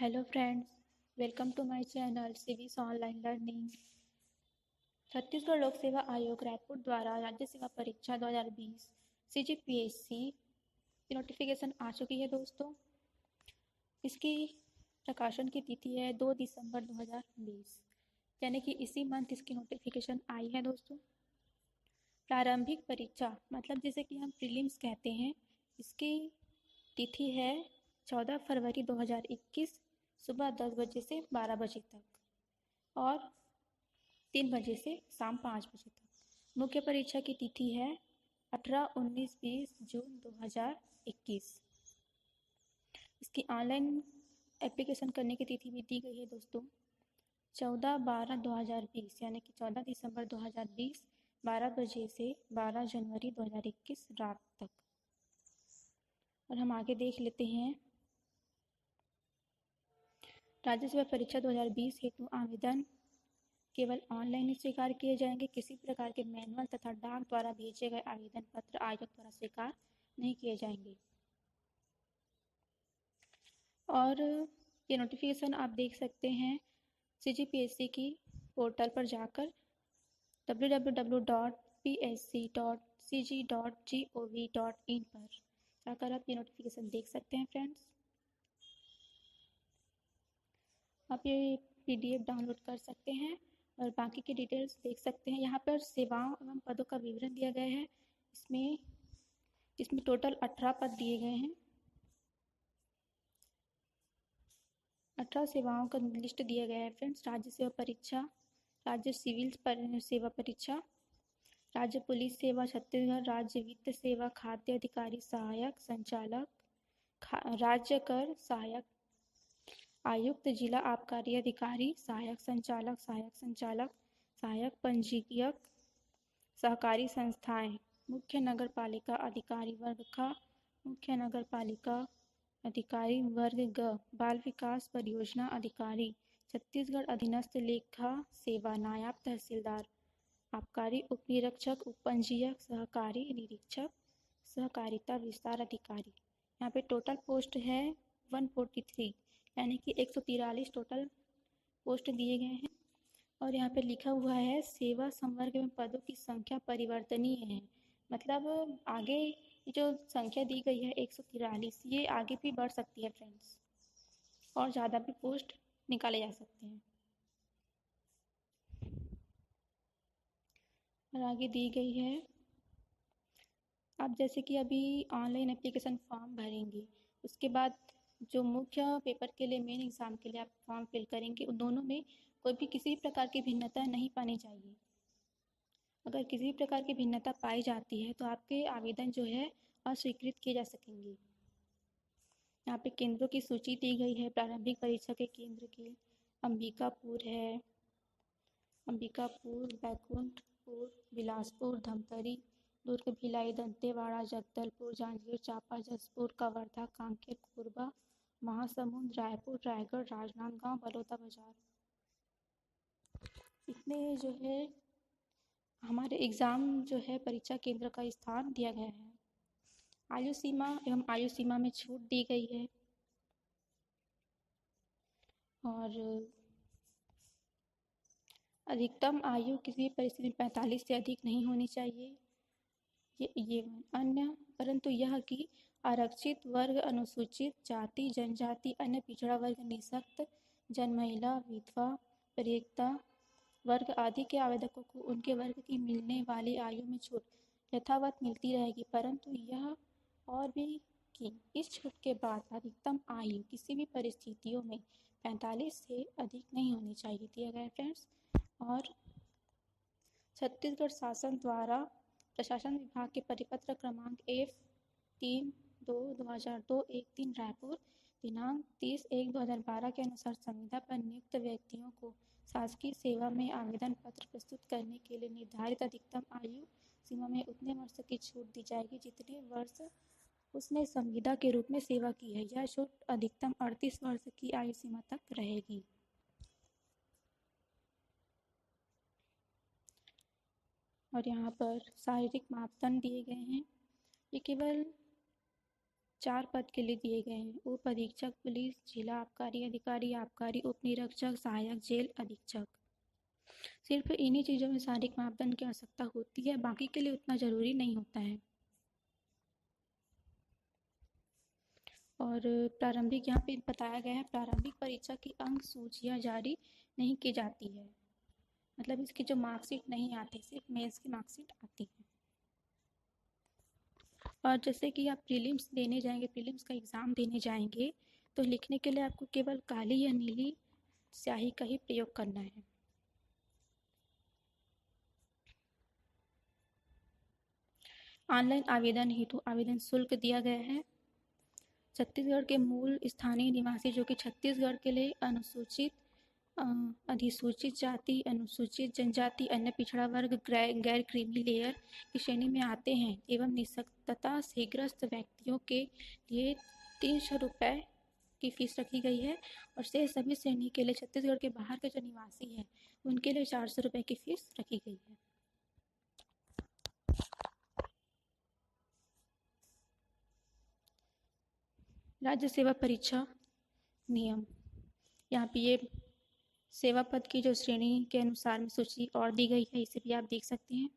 Hello friends, welcome to my channel CVS online learning. Chhattisgarh Lok Seva आयोग रायपुर द्वारा राज्य सेवा परीक्षा 2020 CGPSC की नोटिफिकेशन आ चुकी है दोस्तों। इसकी प्रकाशन की तिथि है 2 दिसंबर 2020, यानी कि इसी मंथ इसकी नोटिफिकेशन आई है दोस्तों। प्रारंभिक परीक्षा मतलब जिसे कि हम प्रीलिम्स कहते हैं, इसकी तिथि है 14 फरवरी 2021 सुबह 10 बजे से 12 बजे तक और 3 बजे से शाम 5 बजे तक। मुख्य परीक्षा की तिथि है 18, 19, 20 जून 2021। इसकी ऑनलाइन एप्लीकेशन करने की तिथि भी दी गई है दोस्तों 14/12/2020, यानी कि 14 दिसंबर 2020 12 बजे से 12 जनवरी 2021 रात तक। और हम आगे देख लेते हैं। राज्य सेवा परीक्षा 2020 हेतु आवेदन केवल ऑनलाइन ही स्वीकार किए जाएंगे। किसी प्रकार के मैनुअल तथा डाक द्वारा भेजे गए आवेदन पत्र आयोग द्वारा स्वीकार नहीं किए जाएंगे। और ये नोटिफिकेशन आप देख सकते हैं CGPSC की पोर्टल पर जाकर www.psc.cg.gov.in पर जाकर आप ये नोटिफिकेशन देख सकते हैं फ्रेंड्स। आप ये PDF डाउनलोड कर सकते हैं और बाकी की डिटेल्स देख सकते हैं। यहाँ पर सेवाओं एवं पदों का विवरण दिया गया है। इसमें टोटल 18 पद दिए गए हैं। 18 सेवाओं का लिस्ट दिया गया है फ्रेंड्स। राज्य सेवा परीक्षा, राज्य सिविल सेवा परीक्षा, राज्य पुलिस सेवा छत्तीसगढ़, राज्य वित्त सेवा, खाद्य अधिकारी सहायक संचालक, राज्य कर सहायक आयुक्त, जिला आबकारी अधिकारी, सहायक संचालक, सहायक पंजीयक, सहकारी संस्थाएं, मुख्य नगर पालिका अधिकारी वर्ग ख, मुख्य नगर पालिका अधिकारी वर्ग ग, बाल विकास परियोजना अधिकारी, छत्तीसगढ़ अधीनस्थ लेखा सेवा, नायब तहसीलदार, आबकारी उप निरीक्षक, उप पंजीयक, सहकारी निरीक्षक, सहकारिता विस्तार अधिकारी। यहाँ पे टोटल पोस्ट है 143, यानी कि 143 टोटल पोस्ट दिए गए हैं। और यहाँ पे लिखा हुआ है सेवा संवर्ग में पदों की संख्या परिवर्तनीय है। मतलब आगे जो संख्या दी गई है 143, ये आगे भी बढ़ सकती है फ्रेंड्स, और ज़्यादा भी पोस्ट निकाले जा सकते हैं। और आगे दी गई है, आप जैसे कि अभी ऑनलाइन एप्लीकेशन फॉर्म भरेंगे, उसके बाद जो मुख्य पेपर के लिए मेन एग्ज़ाम के लिए आप फॉर्म फिल करेंगे, उन दोनों में कोई भी किसी भी प्रकार की भिन्नता नहीं पानी चाहिए। अगर किसी भी प्रकार की भिन्नता पाई जाती है तो आपके आवेदन जो है अस्वीकृत किए जा सकेंगे। यहाँ पे केंद्रों की सूची दी गई है। प्रारंभिक परीक्षा के केंद्र की अंबिकापुर है, अंबिकापुर, बैकुंठपुर, बिलासपुर, धमतरी, दुर्ग, भिलाई, दंतेवाड़ा, जगदलपुर, जांजगीर चांपा, जसपुर, कवर्धा, कांकेर, कोरबा, महासमुंद, रायपुर, रायगढ़, राजनांदगांव, बलौदाबाजार। इतने जो है हमारे एग्ज़ाम जो है परीक्षा केंद्र का स्थान दिया गया है। आयु सीमा एवं आयु सीमा में छूट दी गई है। और अधिकतम आयु किसी भी परिस्थिति में 45 से अधिक नहीं होनी चाहिए। ये अन्य, परंतु यह कि आरक्षित वर्ग, अनुसूचित जाति, जनजाति, अन्य पिछड़ा वर्ग, निःशक्त जन, महिला, विधवा, परित्यक्ता वर्ग आदि के आवेदकों को उनके वर्ग की मिलने वाली आयु में छूट यथावत मिलती रहेगी, परंतु यह और भी कि इस छूट के बाद अधिकतम आयु किसी भी परिस्थितियों में 45 से अधिक नहीं होनी चाहिए दिया गया फ्रेंड्स। और छत्तीसगढ़ शासन द्वारा प्रशासन विभाग के परिपत्र क्रमांक F3/2/2002-13 रायपुर दिनांक 30/1/2012 के अनुसार संविदा पर नियुक्त व्यक्तियों को शासकीय सेवा में आवेदन पत्र प्रस्तुत करने के लिए निर्धारित अधिकतम आयु सीमा में उतने वर्ष की छूट दी जाएगी जितने वर्ष उसने संविदा के रूप में सेवा की है। यह छूट अधिकतम 38 वर्ष की आयु सीमा तक रहेगी। और यहाँ पर शारीरिक मापदंड दिए गए हैं। ये केवल 4 पद के लिए दिए गए हैं। उप अधीक्षक पुलिस, जिला आबकारी अधिकारी, आबकारी उप निरीक्षक, सहायक जेल अधीक्षक। सिर्फ इन्हीं चीज़ों में शारीरिक मापदंड की आवश्यकता होती है, बाकी के लिए उतना ज़रूरी नहीं होता है। और प्रारंभिक यहाँ पे बताया गया है, प्रारंभिक परीक्षा की अंक सूचियाँ जारी नहीं की जाती है, मतलब इसकी जो मार्कशीट नहीं आती, सिर्फ मेंस की मार्कशीट आती है। और जैसे कि आप प्रीलिम्स देने जाएंगे, प्रीलिम्स का एग्ज़ाम देने जाएंगे, तो लिखने के लिए आपको केवल काली या नीली स्याही का ही प्रयोग करना है। ऑनलाइन आवेदन हेतु आवेदन शुल्क दिया गया है। छत्तीसगढ़ के मूल स्थानीय निवासी जो कि छत्तीसगढ़ के लिए अनुसूचित अधिसूचित जाति, अनुसूचित जनजाति, अन्य पिछड़ा वर्ग, गैर क्रीमी लेयर की श्रेणी में आते हैं एवं निःशक्तता से ग्रस्त व्यक्तियों के लिए 300 रुपये की फीस रखी गई है और से सभी श्रेणी के लिए छत्तीसगढ़ के बाहर के जो निवासी हैं उनके लिए 400 रुपये की फीस रखी गई है। राज्य सेवा परीक्षा नियम, यहाँ पे ये सेवा पद की जो श्रेणी के अनुसार में सूची और दी गई है, इसे भी आप देख सकते हैं।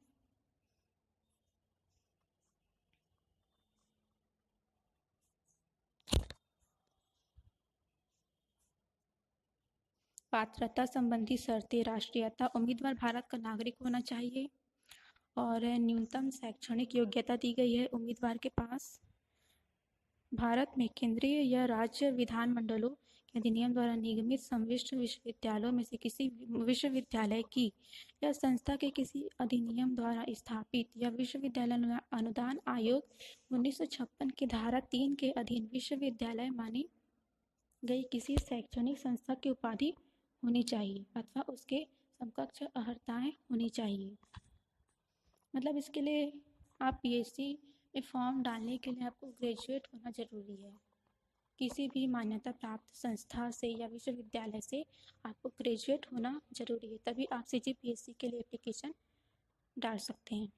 पात्रता संबंधी शर्तें, राष्ट्रीयता, उम्मीदवार भारत का नागरिक होना चाहिए और न्यूनतम शैक्षणिक योग्यता दी गई है उम्मीदवार के पास। भारत में केंद्रीय या राज्य विधानमंडलों के अधिनियम द्वारा निगमित संविष्ट विश्वविद्यालयों में से किसी विश्वविद्यालय की या संस्था के किसी अधिनियम द्वारा स्थापित या विश्वविद्यालय अनुदान आयोग 1956 की धारा 3 के अधीन विश्वविद्यालय मानी गई किसी शैक्षणिक संस्था की उपाधि होनी चाहिए अथवा उसके समकक्ष अर्हताएं होनी चाहिए। मतलब इसके लिए आप पीएचडी में फॉर्म डालने के लिए आपको ग्रेजुएट होना ज़रूरी है। किसी भी मान्यता प्राप्त संस्था से या विश्वविद्यालय से आपको ग्रेजुएट होना ज़रूरी है, तभी आप सीजीपीएससी के लिए एप्लीकेशन डाल सकते हैं।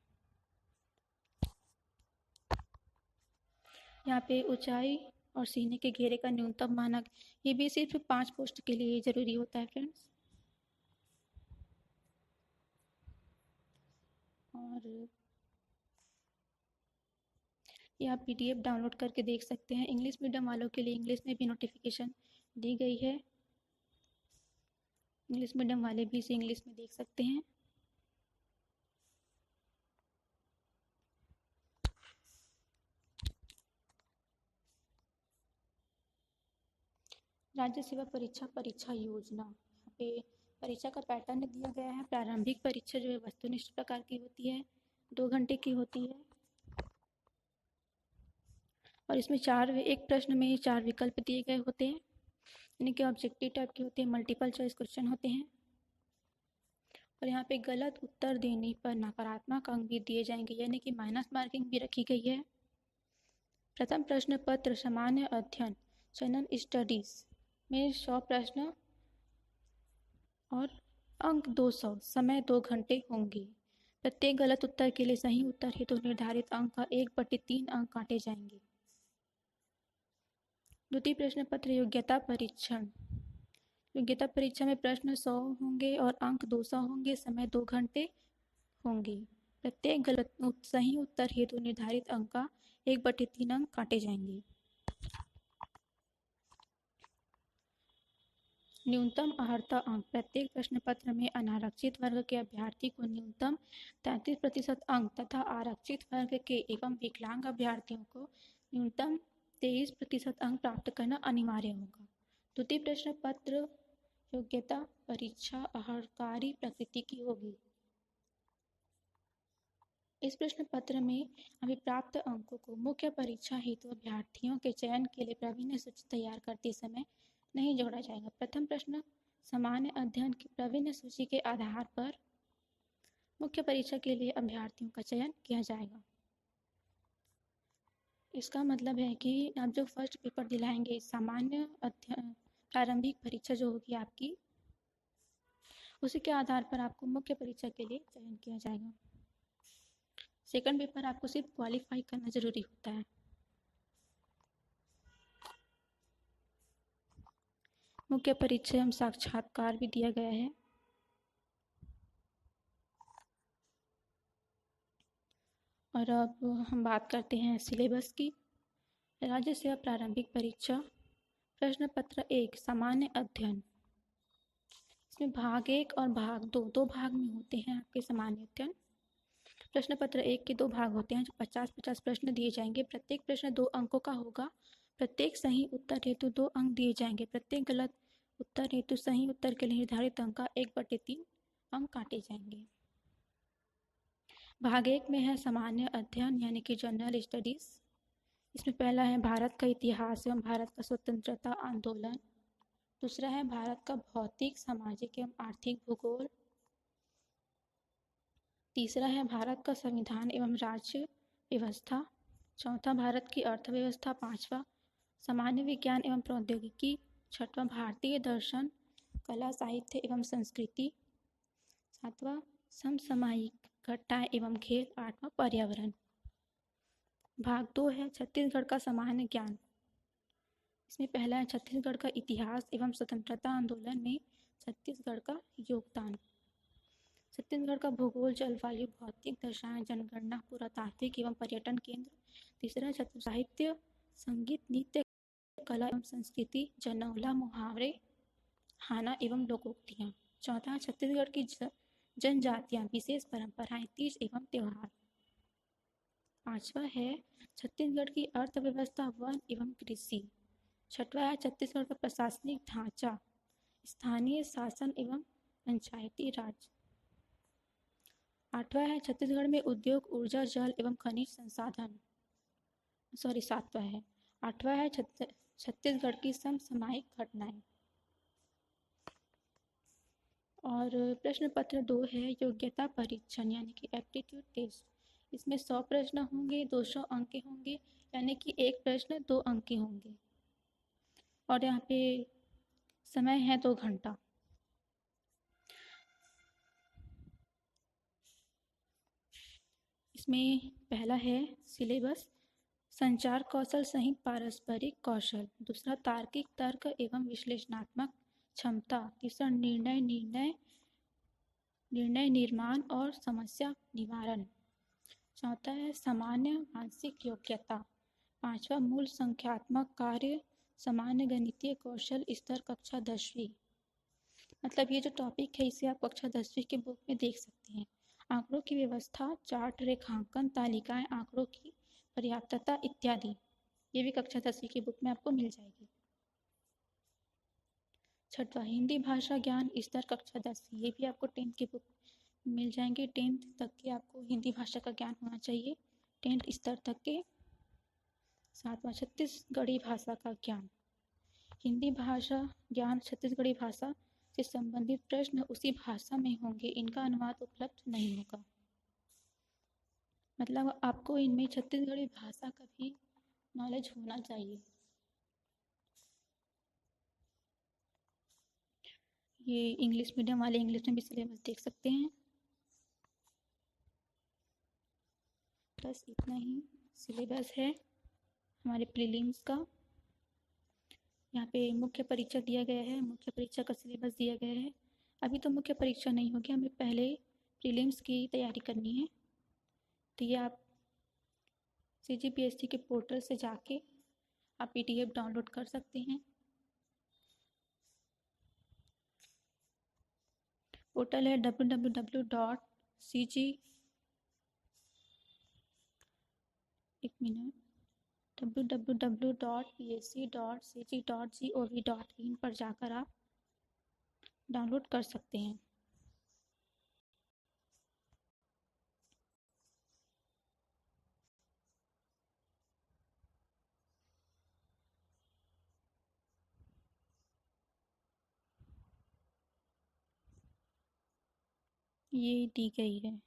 यहाँ पे ऊंचाई और सीने के घेरे का न्यूनतम मानक, ये भी सिर्फ 5 पोस्ट के लिए ज़रूरी होता है फ्रेंड्स। और ये आप पीडीएफ डाउनलोड करके देख सकते हैं। इंग्लिश मीडियम वालों के लिए इंग्लिश में भी नोटिफिकेशन दी गई है, इंग्लिश मीडियम वाले भी इसे इंग्लिश में देख सकते हैं। राज्य सेवा परीक्षा परीक्षा योजना, यहाँ पे परीक्षा का पैटर्न दिया गया है। प्रारंभिक परीक्षा जो है वस्तुनिष्ठ प्रकार की होती है, 2 घंटे की होती है और इसमें एक प्रश्न में 4 विकल्प दिए गए होते हैं, यानी कि ऑब्जेक्टिव टाइप के होते हैं, मल्टीपल चॉइस क्वेश्चन होते हैं। और यहाँ पे गलत उत्तर देने पर नकारात्मक अंक भी दिए जाएंगे, यानी कि माइनस मार्किंग भी रखी गई है। प्रथम प्रश्न पत्र सामान्य अध्ययन जनरल स्टडीज में 100 प्रश्न और अंक 200, समय 2 घंटे होंगे। प्रत्येक गलत उत्तर के लिए सही उत्तर हेतु निर्धारित अंक का 1/3 अंक काटे जाएंगे। द्वितीय प्रश्न पत्र योग्यता परीक्षण, योग्यता परीक्षा में प्रश्न 100 होंगे और अंक 200 होंगे, समय 2 घंटे होंगे। प्रत्येक गलत सही उत्तर हेतु निर्धारित अंक का 1/3 अंक काटे जाएंगे। न्यूनतम अर्हता अंक, प्रत्येक प्रश्न पत्र में अनारक्षित वर्ग के अभ्यर्थी को न्यूनतम 33% अंक तथा आरक्षित वर्ग के एवं विकलांग अभ्यर्थियों को न्यूनतम 23% अंक प्राप्त करना अनिवार्य होगा। द्वितीय प्रश्न पत्र योग्यता परीक्षा अहर्कारी प्रकृति की होगी। इस प्रश्न पत्र में अभिप्राप्त अंकों को मुख्य परीक्षा हेतु अभ्यर्थियों के चयन के लिए प्रावीण्य सूची तैयार करते समय नहीं जोड़ा जाएगा। प्रथम प्रश्न सामान्य अध्ययन की प्रावीण्य सूची के आधार पर मुख्य परीक्षा के लिए अभ्यर्थियों का चयन किया जाएगा। इसका मतलब है कि आप जो फर्स्ट पेपर दिलाएंगे, सामान्य अध्ययन प्रारंभिक परीक्षा जो होगी आपकी, उसी के आधार पर आपको मुख्य परीक्षा के लिए चयन किया जाएगा। सेकंड पेपर आपको सिर्फ क्वालिफाई करना जरूरी होता है। मुख्य परिचय एवं साक्षात्कार भी दिया गया है। और अब हम बात करते हैं सिलेबस की। राज्य सेवा प्रारंभिक परीक्षा प्रश्न पत्र 1 सामान्य अध्ययन। इसमें भाग 1 और भाग 2 दो भाग में होते हैं आपके सामान्य अध्ययन। प्रश्न पत्र 1 के दो भाग होते हैं जो 50-50 प्रश्न दिए जाएंगे। प्रत्येक प्रश्न 2 अंकों का होगा। प्रत्येक सही उत्तर हेतु 2 अंक दिए जाएंगे। प्रत्येक गलत उत्तर हेतु सही उत्तर के लिए निर्धारित अंक का 1/3 अंक काटे जाएंगे। भाग 1 में है सामान्य अध्ययन यानी कि जनरल स्टडीज। इसमें पहला है भारत का इतिहास एवं भारत का स्वतंत्रता आंदोलन। दूसरा है भारत का भौतिक, सामाजिक एवं आर्थिक भूगोल। तीसरा है भारत का संविधान एवं राज्य व्यवस्था। चौथा भारत की अर्थव्यवस्था। पांचवा सामान्य विज्ञान एवं प्रौद्योगिकी। छठवां भारतीय दर्शन, कला, साहित्य एवं संस्कृति। सातवां समसामयिक घटनाएं एवं खेल। आठवां पर्यावरण। भाग 2 है छत्तीसगढ़ का सामान्य ज्ञान। इसमें पहला है छत्तीसगढ़ का इतिहास एवं स्वतंत्रता आंदोलन में छत्तीसगढ़ का योगदान। छत्तीसगढ़ का भूगोल, जलवायु, भौतिक दशाएं, जनगणना, पुरातात्विक एवं पर्यटन केंद्र। तीसरा साहित्य, संगीत, नृत्य, कला एवं संस्कृति, जनौला, मुहावरे, हाना एवं लोकोक्तियाँ। चौथा छत्तीसगढ़ की जनजातियाँ, विशेष परंपराएं, तीज एवं त्योहार। पांचवा है छत्तीसगढ़ की अर्थव्यवस्था, वन एवं कृषि। छठवा है छत्तीसगढ़ का प्रशासनिक ढांचा, स्थानीय शासन एवं पंचायती राज। आठवां है छत्तीसगढ़ में उद्योग, ऊर्जा, जल एवं खनिज संसाधन। सातवां है आठवां है छत्तीसगढ़ की समसामयिक घटनाएं। और प्रश्न पत्र 2 है योग्यता परीक्षण यानी कि एप्टीट्यूड टेस्ट। इसमें 100 प्रश्न होंगे, 200 अंक के होंगे, यानी कि एक प्रश्न 2 अंक के होंगे। और यहाँ पे समय है 2 घंटा। इसमें पहला है सिलेबस, संचार कौशल सहित पारस्परिक कौशल। दूसरा तार्किक तर्क एवं विश्लेषणात्मक क्षमता। तीसरा निर्णय निर्माण और समस्या निवारण। चौथा है सामान्य मानसिक योग्यता। पांचवा मूल संख्यात्मक कार्य, सामान्य गणितीय कौशल, स्तर कक्षा 10वीं। मतलब ये जो टॉपिक है इसे आप कक्षा 10वीं के बुक में देख सकते हैं। आंकड़ों की व्यवस्था, चार्ट, रेखांकन, तालिकाएं, आंकड़ों की पर्याप्तता इत्यादि, ये भी कक्षा 10वीं की बुक में आपको मिल जाएगी। छठवा हिंदी भाषा ज्ञान, स्तर कक्षा 10वीं, ये भी आपको 10th की बुक मिल जाएंगे। 10th तक के आपको हिंदी भाषा का ज्ञान होना चाहिए, 10th स्तर तक के। सातवां छत्तीसगढ़ी भाषा का ज्ञान, हिंदी भाषा ज्ञान, छत्तीसगढ़ी भाषा से संबंधित प्रश्न उसी भाषा में होंगे, इनका अनुवाद उपलब्ध नहीं होगा। मतलब आपको इनमें छत्तीसगढ़ी भाषा का भी नॉलेज होना चाहिए। ये इंग्लिश मीडियम वाले इंग्लिश में भी सिलेबस देख सकते हैं। बस इतना ही सिलेबस है हमारे प्रीलिम्स का। यहाँ पे मुख्य परीक्षा दिया गया है, मुख्य परीक्षा का सिलेबस दिया गया है। अभी तो मुख्य परीक्षा नहीं होगी, हमें पहले प्रीलिम्स की तैयारी करनी है। तो ये आप CGPSC के पोर्टल से जाके आप PDF डाउनलोड कर सकते हैं। पोर्टल है www.psc.cg.gov.in पर जाकर आप डाउनलोड कर सकते हैं। ये दी गई है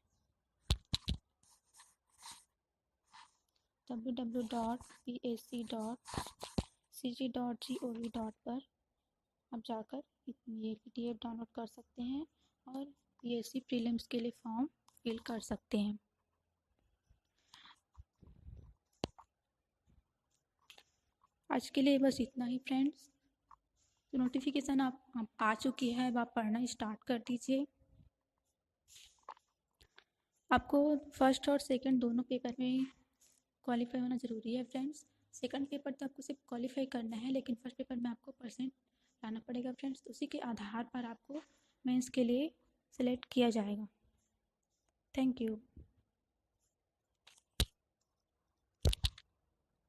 www.psc.cg.gov. पर आप जाकर ये PDF डाउनलोड कर सकते हैं और PSC प्रीलिम्स के लिए फॉर्म फिल कर सकते हैं। आज के लिए बस इतना ही फ्रेंड्स। तो नोटिफिकेशन आप आ चुकी है, अब आप पढ़ना स्टार्ट कर दीजिए। आपको फर्स्ट और सेकंड दोनों पेपर में क्वालिफाई होना ज़रूरी है फ्रेंड्स। सेकंड पेपर तो आपको सिर्फ क्वालिफाई करना है, लेकिन फर्स्ट पेपर में आपको परसेंट लाना पड़ेगा फ्रेंड्स। तो उसी के आधार पर आपको मेंस के लिए सिलेक्ट किया जाएगा। Thank you.